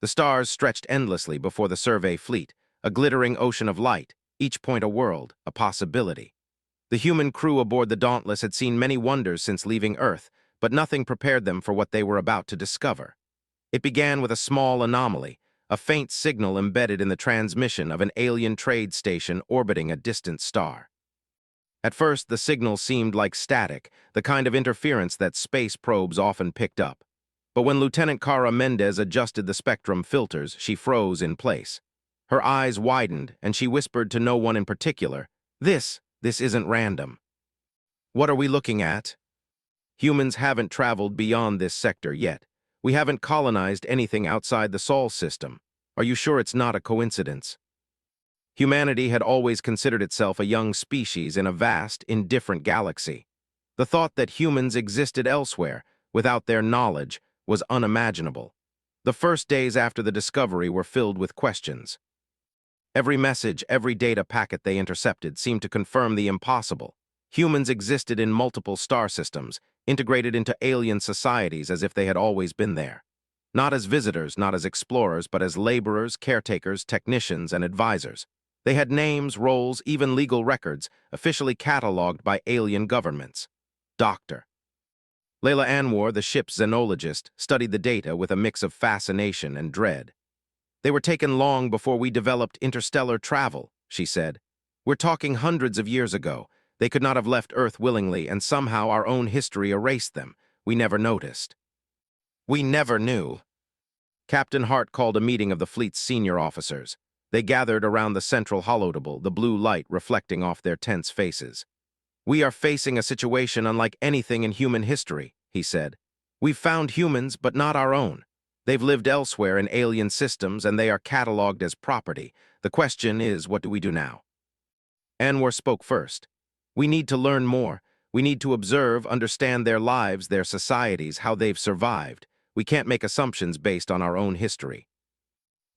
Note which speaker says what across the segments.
Speaker 1: The stars stretched endlessly before the survey fleet, a glittering ocean of light, each point a world, a possibility. The human crew aboard the Dauntless had seen many wonders since leaving Earth, but nothing prepared them for what they were about to discover. It began with a small anomaly, a faint signal embedded in the transmission of an alien trade station orbiting a distant star. At first, the signal seemed like static, the kind of interference that space probes often picked up. But when Lieutenant Cara Mendez adjusted the spectrum filters, she froze in place. Her eyes widened, and she whispered to no one in particular, This isn't random. What are we looking at? Humans haven't traveled beyond this sector yet. We haven't colonized anything outside the Sol system. Are you sure it's not a coincidence? Humanity had always considered itself a young species in a vast, indifferent galaxy. The thought that humans existed elsewhere, without their knowledge, was unimaginable. The first days after the discovery were filled with questions. Every message, every data packet they intercepted seemed to confirm the impossible. Humans existed in multiple star systems, integrated into alien societies as if they had always been there. Not as visitors, not as explorers, but as laborers, caretakers, technicians, and advisors. They had names, roles, even legal records, officially cataloged by alien governments. Doctor. Layla Anwar, the ship's xenologist, studied the data with a mix of fascination and dread. They were taken long before we developed interstellar travel, she said. We're talking hundreds of years ago. They could not have left Earth willingly, and somehow our own history erased them. We never noticed. We never knew. Captain Hart called a meeting of the fleet's senior officers. They gathered around the central holodable, the blue light reflecting off their tense faces. We are facing a situation unlike anything in human history, he said. We've found humans, but not our own. They've lived elsewhere in alien systems, and they are cataloged as property. The question is, what do we do now? Anwar spoke first. We need to learn more. We need to observe, understand their lives, their societies, how they've survived. We can't make assumptions based on our own history.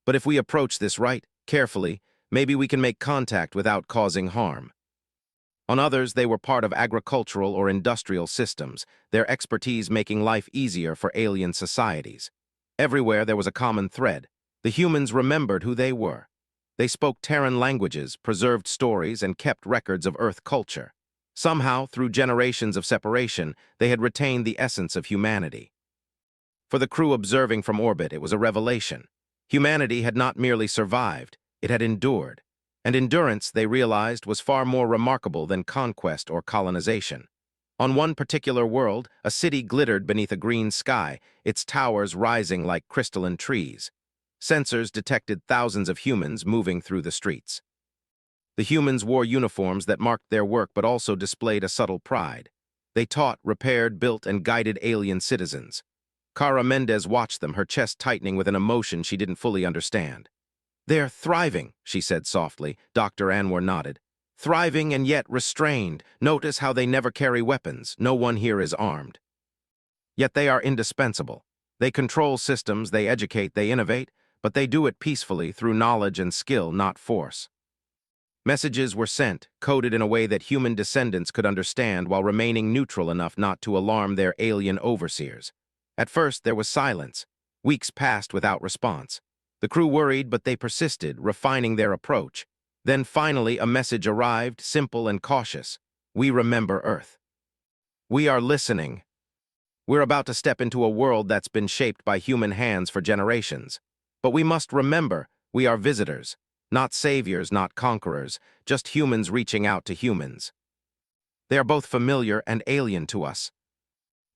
Speaker 1: But if we approach this right, carefully, maybe we can make contact without causing harm. On others, they were part of agricultural or industrial systems, their expertise making life easier for alien societies. Everywhere there was a common thread. The humans remembered who they were. They spoke Terran languages, preserved stories, and kept records of Earth culture. Somehow, through generations of separation, they had retained the essence of humanity. For the crew observing from orbit, it was a revelation. Humanity had not merely survived, it had endured. And endurance, they realized, was far more remarkable than conquest or colonization. On one particular world, a city glittered beneath a green sky, its towers rising like crystalline trees. Sensors detected thousands of humans moving through the streets. The humans wore uniforms that marked their work but also displayed a subtle pride. They taught, repaired, built, and guided alien citizens. Cara Mendez watched them, her chest tightening with an emotion she didn't fully understand. They're thriving, she said softly. Dr. Anwar nodded. Thriving and yet restrained. Notice how they never carry weapons. No one here is armed. Yet they are indispensable. They control systems, they educate, they innovate, but they do it peacefully through knowledge and skill, not force. Messages were sent, coded in a way that human descendants could understand while remaining neutral enough not to alarm their alien overseers. At first, there was silence. Weeks passed without response. The crew worried, but they persisted, refining their approach. Then finally, a message arrived, simple and cautious. We remember Earth. We are listening. We're about to step into a world that's been shaped by human hands for generations. But we must remember, we are visitors, not saviors, not conquerors, just humans reaching out to humans. They are both familiar and alien to us.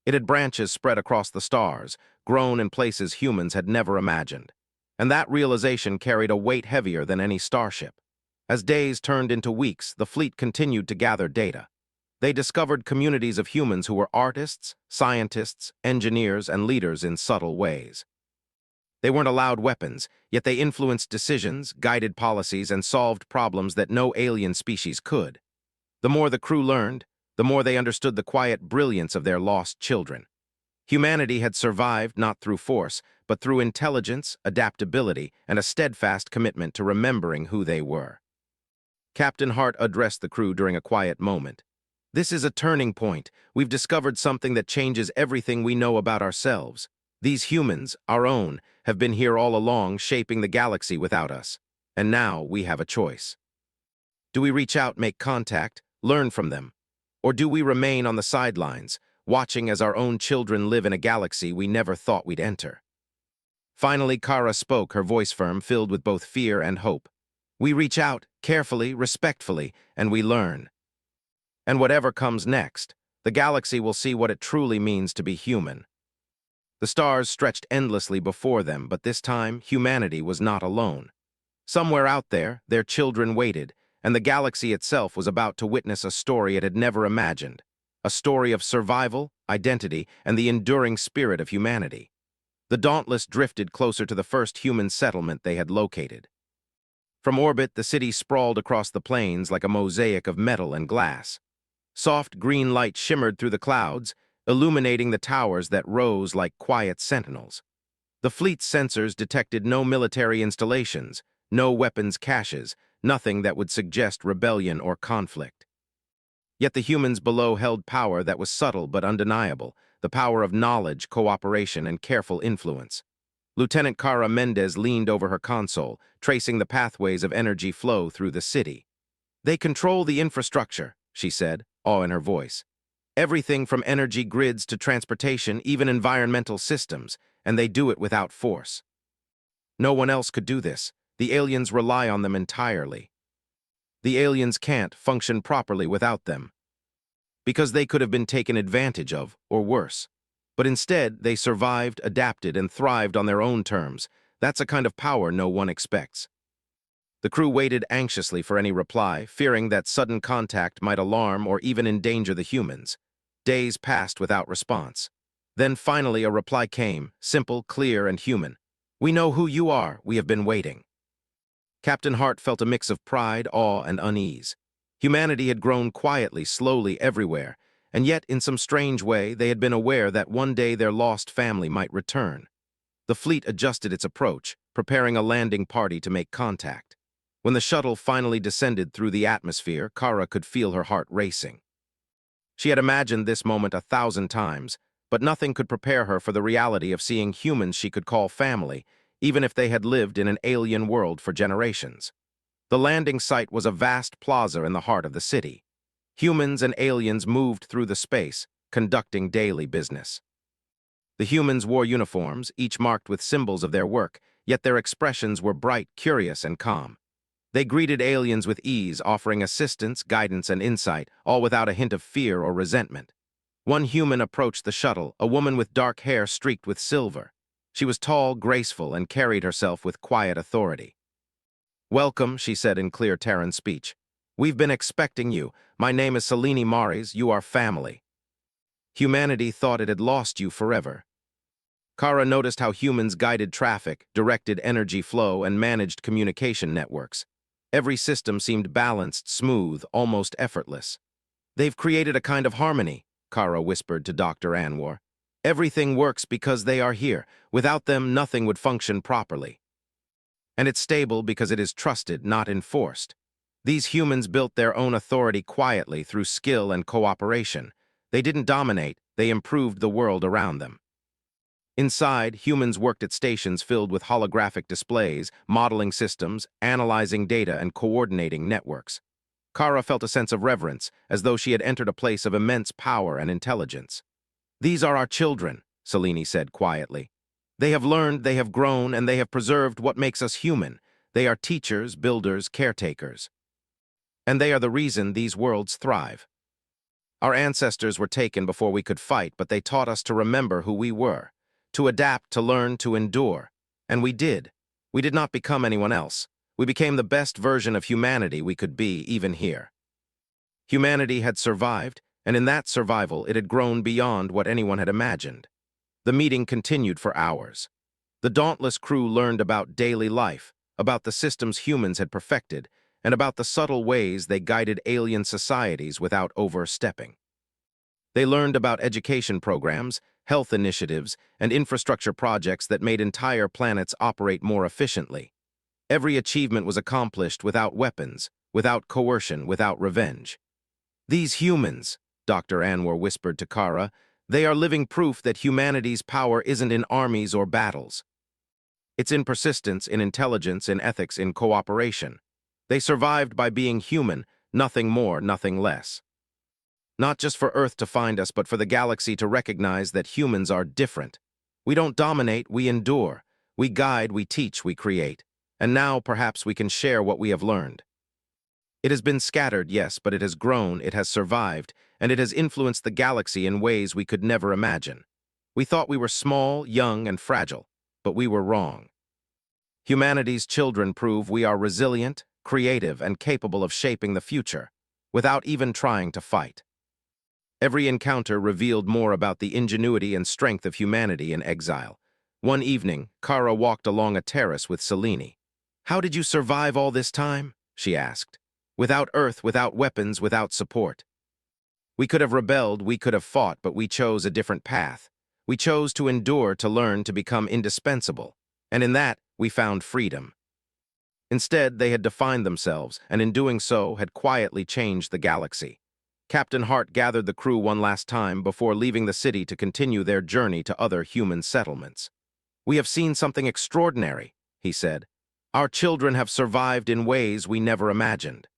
Speaker 1: It had branches spread across the stars, grown in places humans had never imagined. And that realization carried a weight heavier than any starship. As days turned into weeks, the fleet continued to gather data. They discovered communities of humans who were artists, scientists, engineers, and leaders in subtle ways. They weren't allowed weapons, yet they influenced decisions, guided policies, and solved problems that no alien species could. The more the crew learned, the more they understood the quiet brilliance of their lost children. Humanity had survived not through force, but through intelligence, adaptability, and a steadfast commitment to remembering who they were. Captain Hart addressed the crew during a quiet moment. This is a turning point. We've discovered something that changes everything we know about ourselves. These humans, our own, have been here all along, shaping the galaxy without us. And now we have a choice. Do we reach out, make contact, learn from them? Or do we remain on the sidelines, watching as our own children live in a galaxy we never thought we'd enter? Finally, Kara spoke, her voice firm, filled with both fear and hope. We reach out, carefully, respectfully, and we learn. And whatever comes next, the galaxy will see what it truly means to be human. The stars stretched endlessly before them, but this time, humanity was not alone. Somewhere out there, their children waited, and the galaxy itself was about to witness a story it had never imagined. A story of survival, identity, and the enduring spirit of humanity. The Dauntless drifted closer to the first human settlement they had located. From orbit, the city sprawled across the plains like a mosaic of metal and glass. Soft green light shimmered through the clouds, illuminating the towers that rose like quiet sentinels. The fleet's sensors detected no military installations, no weapons caches, nothing that would suggest rebellion or conflict. Yet the humans below held power that was subtle but undeniable, the power of knowledge, cooperation, and careful influence. Lieutenant Kara Mendez leaned over her console, tracing the pathways of energy flow through the city. They control the infrastructure, she said, awe in her voice. Everything from energy grids to transportation, even environmental systems, and they do it without force. No one else could do this. The aliens rely on them entirely. The aliens can't function properly without them, because they could have been taken advantage of, or worse. But instead, they survived, adapted, and thrived on their own terms. That's a kind of power no one expects. The crew waited anxiously for any reply, fearing that sudden contact might alarm or even endanger the humans. Days passed without response. Then finally a reply came, simple, clear, and human. We know who you are. We have been waiting. Captain Hart felt a mix of pride, awe, and unease. Humanity had grown quietly, slowly, everywhere, and yet, in some strange way, they had been aware that one day their lost family might return. The fleet adjusted its approach, preparing a landing party to make contact. When the shuttle finally descended through the atmosphere, Kara could feel her heart racing. She had imagined this moment 1,000 times, but nothing could prepare her for the reality of seeing humans she could call family, even if they had lived in an alien world for generations. The landing site was a vast plaza in the heart of the city. Humans and aliens moved through the space, conducting daily business. The humans wore uniforms, each marked with symbols of their work, yet their expressions were bright, curious, and calm. They greeted aliens with ease, offering assistance, guidance, and insight, all without a hint of fear or resentment. One human approached the shuttle, a woman with dark hair streaked with silver. She was tall, graceful, and carried herself with quiet authority. Welcome, she said in clear Terran speech. We've been expecting you. My name is Selene Maris. You are family. Humanity thought it had lost you forever. Kara noticed how humans guided traffic, directed energy flow, and managed communication networks. Every system seemed balanced, smooth, almost effortless. They've created a kind of harmony, Kara whispered to Dr. Anwar. Everything works because they are here. Without them, nothing would function properly. And it's stable because it is trusted, not enforced. These humans built their own authority quietly through skill and cooperation. They didn't dominate, they improved the world around them. Inside, humans worked at stations filled with holographic displays, modeling systems, analyzing data, and coordinating networks. Kara felt a sense of reverence, as though she had entered a place of immense power and intelligence. These are our children, Selene said quietly. They have learned, they have grown, and they have preserved what makes us human. They are teachers, builders, caretakers. And they are the reason these worlds thrive. Our ancestors were taken before we could fight, but they taught us to remember who we were, to adapt, to learn, to endure. And we did. We did not become anyone else. We became the best version of humanity we could be, even here. Humanity had survived, and in that survival it had grown beyond what anyone had imagined. The meeting continued for hours. The dauntless crew learned about daily life, about the systems humans had perfected, and about the subtle ways they guided alien societies without overstepping. They learned about education programs, health initiatives, and infrastructure projects that made entire planets operate more efficiently. Every achievement was accomplished without weapons, without coercion, without revenge. These humans, Dr. Anwar whispered to Kara, They are living proof that humanity's power isn't in armies or battles. It's in persistence, in intelligence, in ethics, in cooperation. They survived by being human, nothing more, nothing less. Not just for Earth to find us, but for the galaxy to recognize that humans are different. We don't dominate, we endure. We guide, we teach, we create. And now, perhaps, we can share what we have learned. It has been scattered, yes, but it has grown, it has survived, and it has influenced the galaxy in ways we could never imagine. We thought we were small, young, and fragile, but we were wrong. Humanity's children prove we are resilient, creative, and capable of shaping the future, without even trying to fight. Every encounter revealed more about the ingenuity and strength of humanity in exile. One evening, Kara walked along a terrace with Selene. "How did you survive all this time?" she asked. "Without Earth, without weapons, without support." "We could have rebelled, we could have fought, but we chose a different path. We chose to endure, to learn, to become indispensable. And in that, we found freedom." Instead, they had defined themselves, and in doing so, had quietly changed the galaxy. Captain Hart gathered the crew one last time before leaving the city to continue their journey to other human settlements. "We have seen something extraordinary," he said. "Our children have survived in ways we never imagined.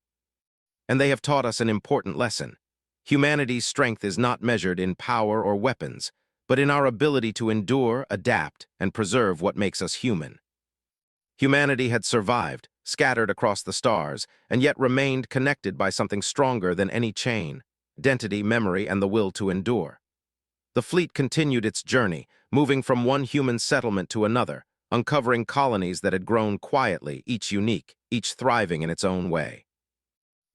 Speaker 1: And they have taught us an important lesson. Humanity's strength is not measured in power or weapons, but in our ability to endure, adapt, and preserve what makes us human." Humanity had survived, scattered across the stars, and yet remained connected by something stronger than any chain: identity, memory, and the will to endure. The fleet continued its journey, moving from one human settlement to another, uncovering colonies that had grown quietly, each unique, each thriving in its own way.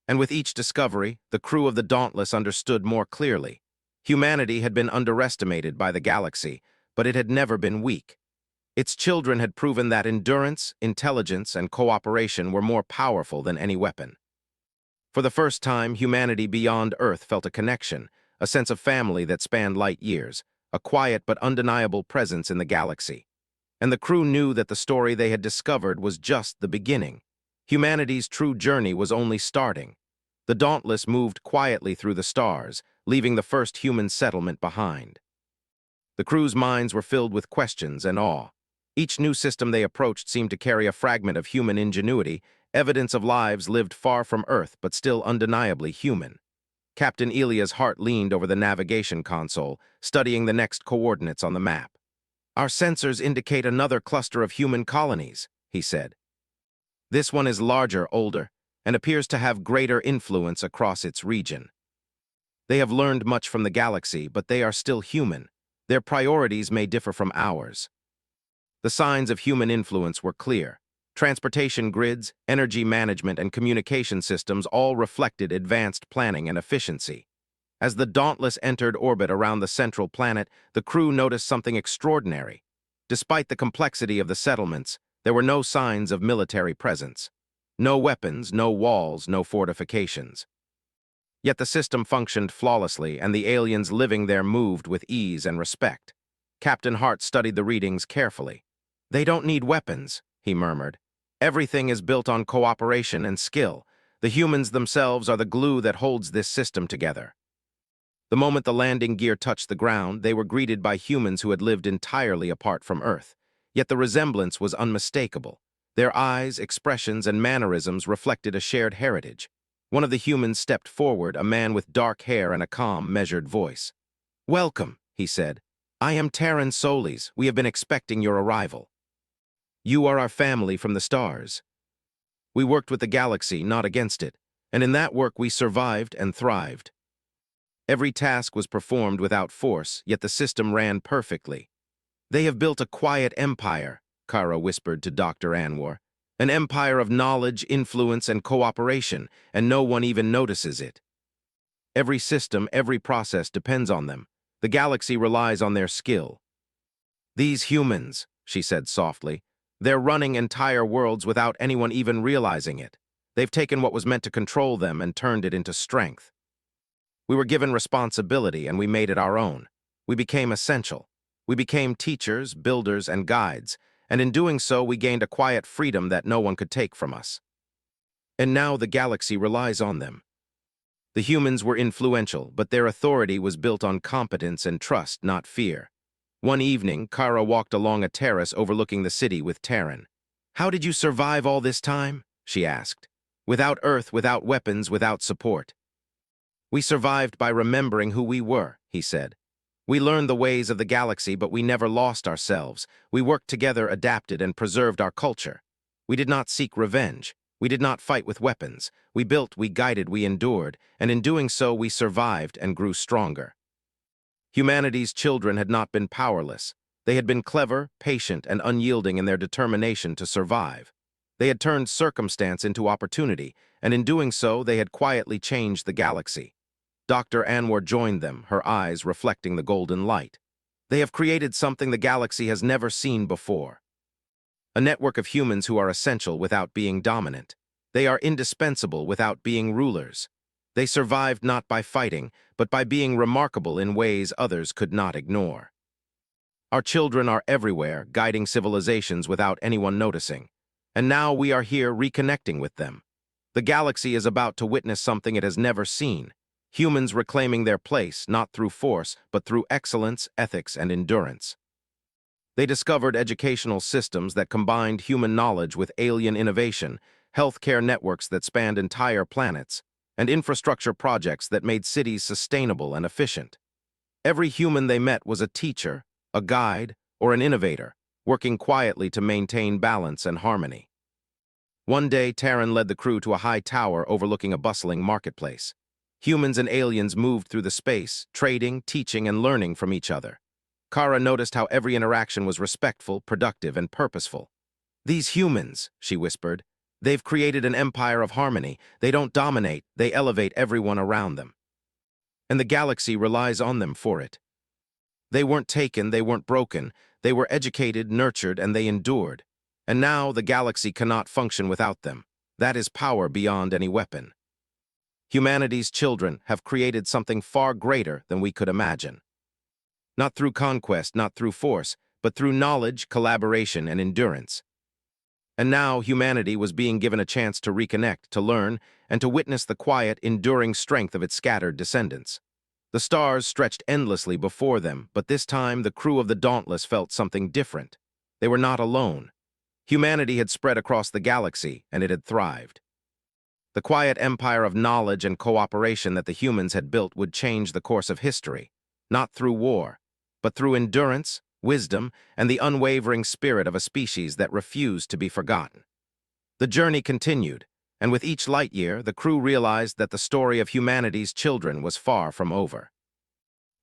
Speaker 1: And with each discovery, the crew of the Dauntless understood more clearly. Humanity had been underestimated by the galaxy, but it had never been weak. Its children had proven that endurance, intelligence, and cooperation were more powerful than any weapon. For the first time, humanity beyond Earth felt a connection, a sense of family that spanned light years, a quiet but undeniable presence in the galaxy. And the crew knew that the story they had discovered was just the beginning. Humanity's true journey was only starting. The Dauntless moved quietly through the stars, leaving the first human settlement behind. The crew's minds were filled with questions and awe. Each new system they approached seemed to carry a fragment of human ingenuity, evidence of lives lived far from Earth but still undeniably human. Captain Elia's heart leaned over the navigation console, studying the next coordinates on the map. "Our sensors indicate another cluster of human colonies," he said. "This one is larger, older, and appears to have greater influence across its region. They have learned much from the galaxy, but they are still human. Their priorities may differ from ours." The signs of human influence were clear. Transportation grids, energy management, and communication systems all reflected advanced planning and efficiency. As the Dauntless entered orbit around the central planet, the crew noticed something extraordinary. Despite the complexity of the settlements, there were no signs of military presence. No weapons, no walls, no fortifications. Yet the system functioned flawlessly, and the aliens living there moved with ease and respect. Captain Hart studied the readings carefully. "They don't need weapons," he murmured. "Everything is built on cooperation and skill. The humans themselves are the glue that holds this system together." The moment the landing gear touched the ground, they were greeted by humans who had lived entirely apart from Earth. Yet the resemblance was unmistakable. Their eyes, expressions, and mannerisms reflected a shared heritage. One of the humans stepped forward, a man with dark hair and a calm, measured voice. "Welcome," he said. "I am Terran Solis. We have been expecting your arrival. You are our family from the stars. We worked with the galaxy, not against it, and in that work we survived and thrived. Every task was performed without force, yet the system ran perfectly. They have built a quiet empire," Kara whispered to Dr. Anwar. "An empire of knowledge, influence, and cooperation, and no one even notices it. Every system, every process depends on them. The galaxy relies on their skill." "These humans," she said softly, "they're running entire worlds without anyone even realizing it. They've taken what was meant to control them and turned it into strength. We were given responsibility and we made it our own. We became essential. We became teachers, builders, and guides, and in doing so we gained a quiet freedom that no one could take from us. And now the galaxy relies on them." The humans were influential, but their authority was built on competence and trust, not fear. One evening, Kara walked along a terrace overlooking the city with Terran. "How did you survive all this time?" she asked. "Without Earth, without weapons, without support." "We survived by remembering who we were," he said. "We learned the ways of the galaxy, but we never lost ourselves. We worked together, adapted, and preserved our culture. We did not seek revenge. We did not fight with weapons. We built, we guided, we endured, and in doing so we survived and grew stronger." Humanity's children had not been powerless. They had been clever, patient, and unyielding in their determination to survive. They had turned circumstance into opportunity, and in doing so they had quietly changed the galaxy. Dr. Anwar joined them, her eyes reflecting the golden light. "They have created something the galaxy has never seen before. A network of humans who are essential without being dominant. They are indispensable without being rulers. They survived not by fighting, but by being remarkable in ways others could not ignore. Our children are everywhere, guiding civilizations without anyone noticing. And now we are here reconnecting with them. The galaxy is about to witness something it has never seen. Humans reclaiming their place, not through force, but through excellence, ethics, and endurance." They discovered educational systems that combined human knowledge with alien innovation, healthcare networks that spanned entire planets, and infrastructure projects that made cities sustainable and efficient. Every human they met was a teacher, a guide, or an innovator, working quietly to maintain balance and harmony. One day, Terran led the crew to a high tower overlooking a bustling marketplace. Humans and aliens moved through the space, trading, teaching, and learning from each other. Kara noticed how every interaction was respectful, productive, and purposeful. "These humans," she whispered, "they've created an empire of harmony. They don't dominate, they elevate everyone around them. And the galaxy relies on them for it. They weren't taken, they weren't broken. They were educated, nurtured, and they endured. And now the galaxy cannot function without them. That is power beyond any weapon. Humanity's children have created something far greater than we could imagine. Not through conquest, not through force, but through knowledge, collaboration, and endurance." And now humanity was being given a chance to reconnect, to learn, and to witness the quiet, enduring strength of its scattered descendants. The stars stretched endlessly before them, but this time the crew of the Dauntless felt something different. They were not alone. Humanity had spread across the galaxy, and it had thrived. The quiet empire of knowledge and cooperation that the humans had built would change the course of history, not through war, but through endurance, wisdom, and the unwavering spirit of a species that refused to be forgotten. The journey continued, and with each light year, the crew realized that the story of humanity's children was far from over.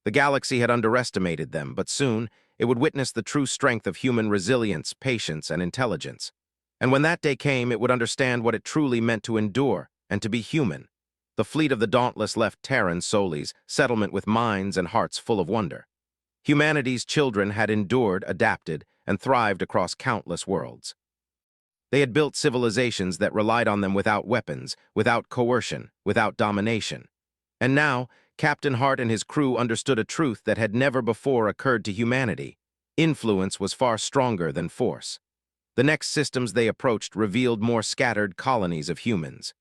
Speaker 1: The galaxy had underestimated them, but soon it would witness the true strength of human resilience, patience, and intelligence. And when that day came, it would understand what it truly meant to endure and to be human. The fleet of the Dauntless left Terran Solis, settlement with minds and hearts full of wonder. Humanity's children had endured, adapted, and thrived across countless worlds. They had built civilizations that relied on them without weapons, without coercion, without domination. And now, Captain Hart and his crew understood a truth that had never before occurred to humanity. Influence was far stronger than force. The next systems they approached revealed more scattered colonies of humans.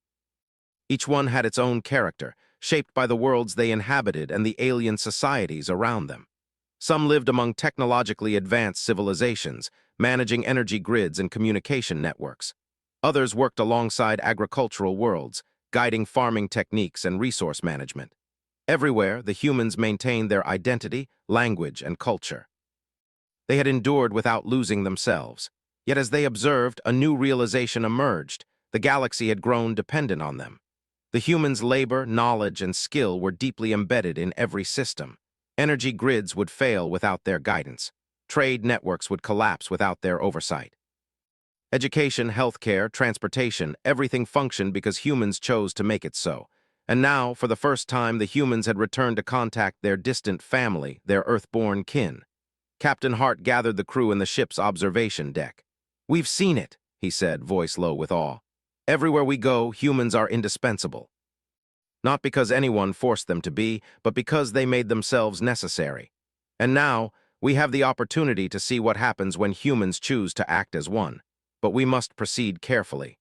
Speaker 1: Each one had its own character, shaped by the worlds they inhabited and the alien societies around them. Some lived among technologically advanced civilizations, managing energy grids and communication networks. Others worked alongside agricultural worlds, guiding farming techniques and resource management. Everywhere, the humans maintained their identity, language, and culture. They had endured without losing themselves. Yet as they observed, a new realization emerged. The galaxy had grown dependent on them. The humans' labor, knowledge, and skill were deeply embedded in every system. Energy grids would fail without their guidance. Trade networks would collapse without their oversight. Education, healthcare, transportation, everything functioned because humans chose to make it so. And now, for the first time, the humans had returned to contact their distant family, their Earth-born kin. Captain Hart gathered the crew in the ship's observation deck. "We've seen it," he said, voice low with awe. "Everywhere we go, humans are indispensable. Not because anyone forced them to be, but because they made themselves necessary. And now, we have the opportunity to see what happens when humans choose to act as one. But we must proceed carefully."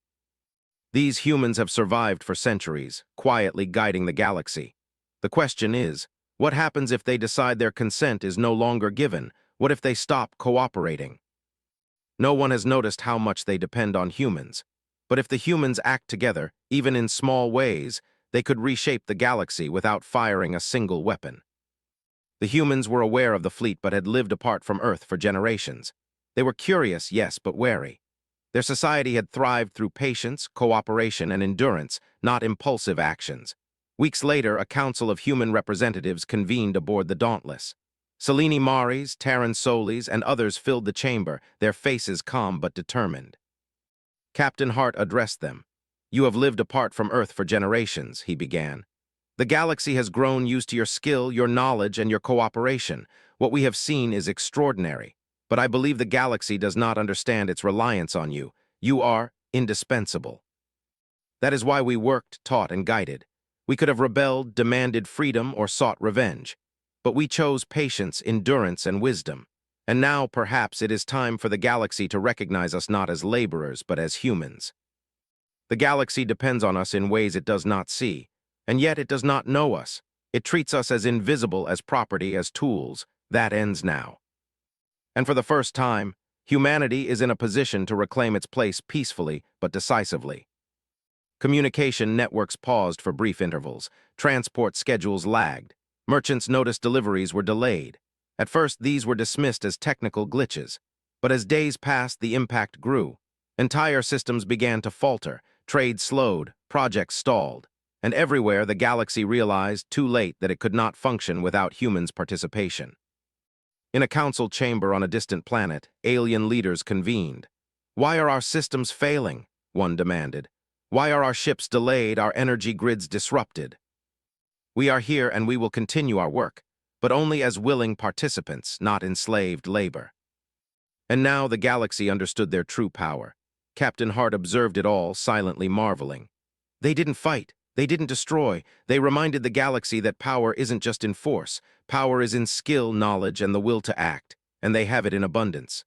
Speaker 1: These humans have survived for centuries, quietly guiding the galaxy. The question is, what happens if they decide their consent is no longer given? What if they stop cooperating? No one has noticed how much they depend on humans. But if the humans act together, even in small ways, they could reshape the galaxy without firing a single weapon. The humans were aware of the fleet but had lived apart from Earth for generations. They were curious, yes, but wary. Their society had thrived through patience, cooperation, and endurance, not impulsive actions. Weeks later, a council of human representatives convened aboard the Dauntless. Selene Maris, Terran Solis, and others filled the chamber, their faces calm but determined. Captain Hart addressed them. "You have lived apart from Earth for generations," he began. "The galaxy has grown used to your skill, your knowledge, and your cooperation. What we have seen is extraordinary. But I believe the galaxy does not understand its reliance on you. You are indispensable. That is why we worked, taught, and guided. We could have rebelled, demanded freedom, or sought revenge. But we chose patience, endurance, and wisdom. And now, perhaps, it is time for the galaxy to recognize us not as laborers, but as humans. The galaxy depends on us in ways it does not see, and yet it does not know us. It treats us as invisible, as property, as tools. That ends now. And for the first time, humanity is in a position to reclaim its place peacefully but decisively. Communication networks paused for brief intervals. Transport schedules lagged. Merchants noticed deliveries were delayed. At first, these were dismissed as technical glitches. But as days passed, the impact grew. Entire systems began to falter. Trade slowed. Projects stalled. And everywhere, the galaxy realized, too late, that it could not function without humans' participation. In a council chamber on a distant planet, alien leaders convened. "Why are our systems failing?" one demanded. "Why are our ships delayed, our energy grids disrupted?" "We are here and we will continue our work, but only as willing participants, not enslaved labor." And now the galaxy understood their true power. Captain Hart observed it all, silently marveling. They didn't fight. They didn't destroy. They reminded the galaxy that power isn't just in force. Power is in skill, knowledge, and the will to act, and they have it in abundance.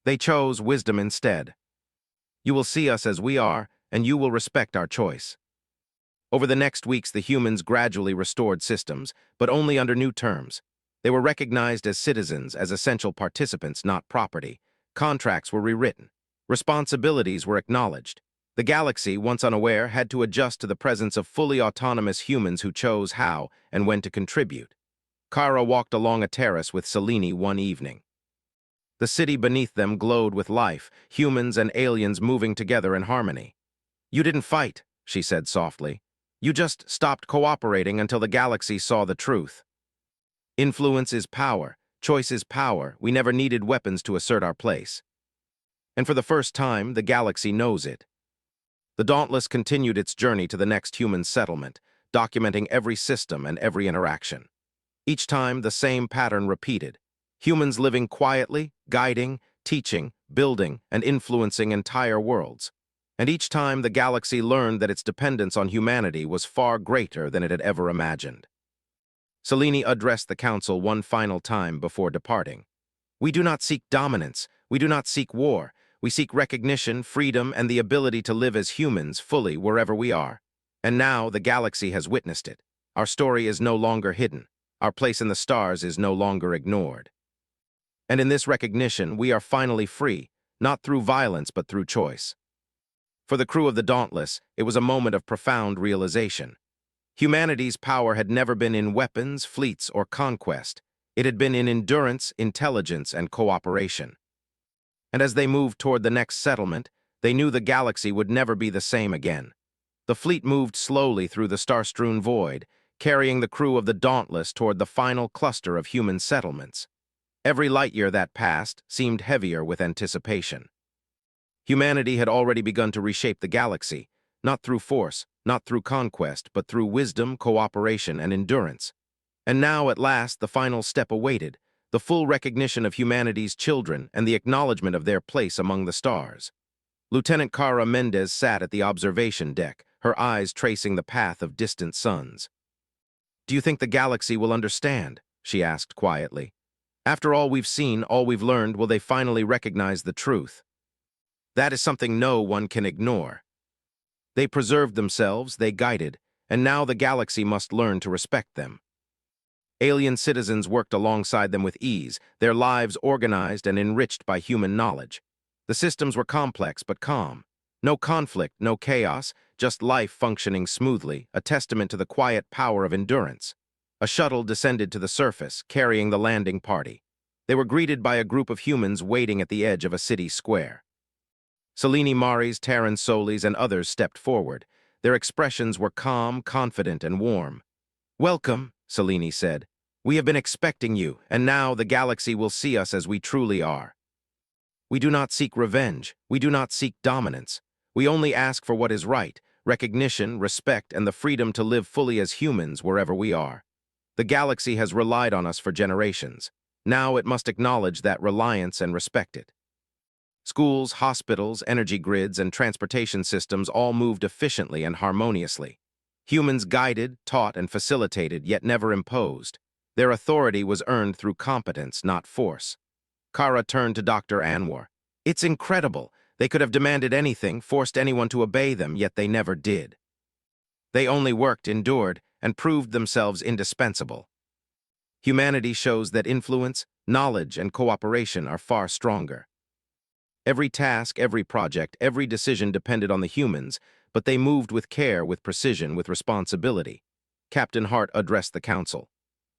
Speaker 1: They chose wisdom instead. "You will see us as we are, and you will respect our choice." Over the next weeks, the humans gradually restored systems, but only under new terms. They were recognized as citizens, as essential participants, not property. Contracts were rewritten. Responsibilities were acknowledged. The galaxy, once unaware, had to adjust to the presence of fully autonomous humans who chose how and when to contribute. Kara walked along a terrace with Selene one evening. The city beneath them glowed with life, humans and aliens moving together in harmony. "You didn't fight," she said softly. "You just stopped cooperating until the galaxy saw the truth. Influence is power. Choice is power. We never needed weapons to assert our place. And for the first time, the galaxy knows it." The Dauntless continued its journey to the next human settlement, documenting every system and every interaction. Each time, the same pattern repeated. Humans living quietly, guiding, teaching, building, and influencing entire worlds. And each time, the galaxy learned that its dependence on humanity was far greater than it had ever imagined. Selene addressed the council one final time before departing. "We do not seek dominance. We do not seek war. We seek recognition, freedom, and the ability to live as humans fully wherever we are. And now the galaxy has witnessed it. Our story is no longer hidden. Our place in the stars is no longer ignored. And in this recognition, we are finally free, not through violence but through choice." For the crew of the Dauntless, it was a moment of profound realization. Humanity's power had never been in weapons, fleets, or conquest. It had been in endurance, intelligence, and cooperation. And as they moved toward the next settlement, they knew the galaxy would never be the same again. The fleet moved slowly through the star-strewn void, carrying the crew of the Dauntless toward the final cluster of human settlements. Every light year that passed seemed heavier with anticipation. Humanity had already begun to reshape the galaxy, not through force, not through conquest, but through wisdom, cooperation, and endurance. And now, at last, the final step awaited, the full recognition of humanity's children and the acknowledgement of their place among the stars. Lieutenant Kara Mendez sat at the observation deck, her eyes tracing the path of distant suns. "Do you think the galaxy will understand?" she asked quietly. "After all we've seen, all we've learned, will they finally recognize the truth? That is something no one can ignore." They preserved themselves, they guided, and now the galaxy must learn to respect them. Alien citizens worked alongside them with ease, their lives organized and enriched by human knowledge. The systems were complex but calm. No conflict, no chaos, just life functioning smoothly, a testament to the quiet power of endurance. A shuttle descended to the surface, carrying the landing party. They were greeted by a group of humans waiting at the edge of a city square. Selene Maris, Terran Solis, and others stepped forward. Their expressions were calm, confident, and warm. "Welcome," Selene said. "We have been expecting you, and now the galaxy will see us as we truly are. We do not seek revenge. We do not seek dominance. We only ask for what is right, recognition, respect, and the freedom to live fully as humans wherever we are. The galaxy has relied on us for generations. Now it must acknowledge that reliance and respect it." Schools, hospitals, energy grids, and transportation systems all moved efficiently and harmoniously. Humans guided, taught, and facilitated, yet never imposed. Their authority was earned through competence, not force. Kara turned to Dr. Anwar. "It's incredible. They could have demanded anything, forced anyone to obey them, yet they never did. They only worked, endured, and proved themselves indispensable. Humanity shows that influence, knowledge, and cooperation are far stronger. Every task, every project, every decision depended on the humans, but they moved with care, with precision, with responsibility." Captain Hart addressed the council.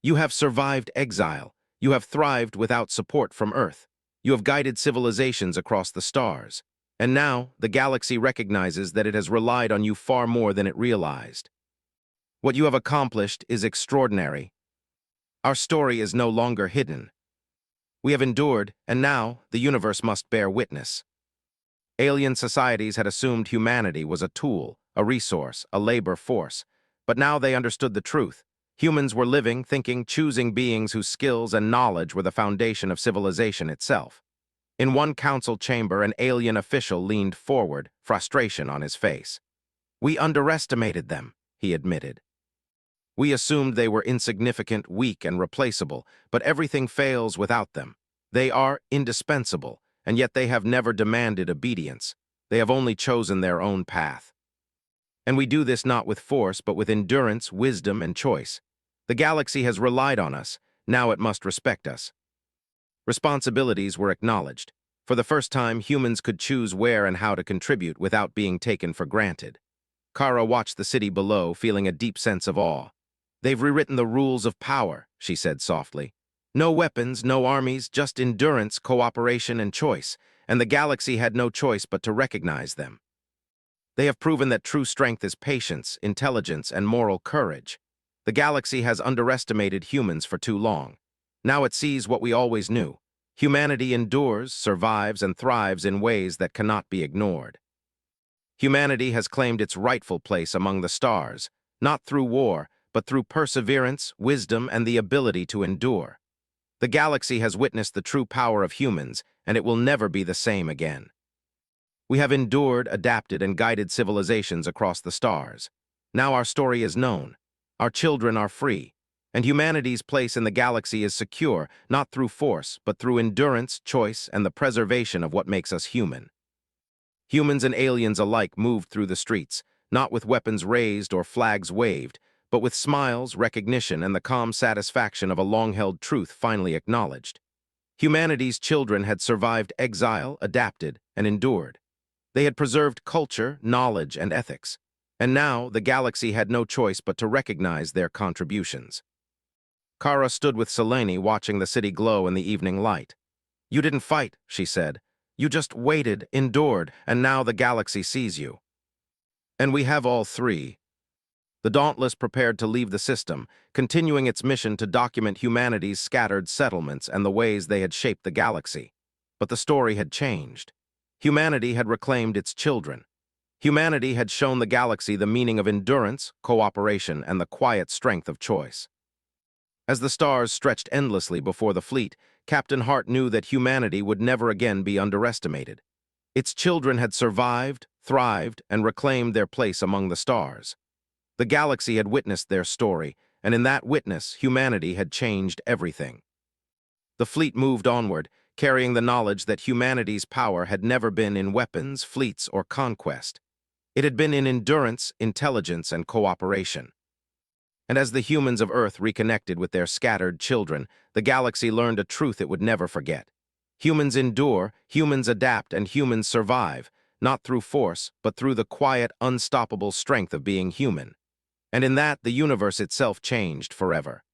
Speaker 1: "You have survived exile. You have thrived without support from Earth. You have guided civilizations across the stars. And now, the galaxy recognizes that it has relied on you far more than it realized. What you have accomplished is extraordinary. Our story is no longer hidden. We have endured, and now the universe must bear witness." Alien societies had assumed humanity was a tool, a resource, a labor force. But now they understood the truth. Humans were living, thinking, choosing beings whose skills and knowledge were the foundation of civilization itself. In one council chamber, an alien official leaned forward, frustration on his face. "We underestimated them," he admitted. "We assumed they were insignificant, weak, and replaceable, but everything fails without them. They are indispensable, and yet they have never demanded obedience. They have only chosen their own path. And we do this not with force, but with endurance, wisdom, and choice. The galaxy has relied on us. Now it must respect us." Responsibilities were acknowledged. For the first time, humans could choose where and how to contribute without being taken for granted. Kara watched the city below, feeling a deep sense of awe. "They've rewritten the rules of power," she said softly. "No weapons, no armies, just endurance, cooperation, and choice, and the galaxy had no choice but to recognize them. They have proven that true strength is patience, intelligence, and moral courage. The galaxy has underestimated humans for too long. Now it sees what we always knew. Humanity endures, survives, and thrives in ways that cannot be ignored. Humanity has claimed its rightful place among the stars, not through war, but through perseverance, wisdom, and the ability to endure. The galaxy has witnessed the true power of humans, and it will never be the same again. We have endured, adapted, and guided civilizations across the stars. Now our story is known. Our children are free, and humanity's place in the galaxy is secure, not through force, but through endurance, choice, and the preservation of what makes us human." Humans and aliens alike moved through the streets, not with weapons raised or flags waved, but with smiles, recognition, and the calm satisfaction of a long-held truth finally acknowledged. Humanity's children had survived exile, adapted, and endured. They had preserved culture, knowledge, and ethics. And now, the galaxy had no choice but to recognize their contributions. Kara stood with Selene, watching the city glow in the evening light. "You didn't fight," she said. "You just waited, endured, and now the galaxy sees you. And we have all three." The Dauntless prepared to leave the system, continuing its mission to document humanity's scattered settlements and the ways they had shaped the galaxy. But the story had changed. Humanity had reclaimed its children. Humanity had shown the galaxy the meaning of endurance, cooperation, and the quiet strength of choice. As the stars stretched endlessly before the fleet, Captain Hart knew that humanity would never again be underestimated. Its children had survived, thrived, and reclaimed their place among the stars. The galaxy had witnessed their story, and in that witness, humanity had changed everything. The fleet moved onward, carrying the knowledge that humanity's power had never been in weapons, fleets, or conquest. It had been in endurance, intelligence, and cooperation. And as the humans of Earth reconnected with their scattered children, the galaxy learned a truth it would never forget. Humans endure, humans adapt, and humans survive, not through force, but through the quiet, unstoppable strength of being human. And in that, the universe itself changed forever.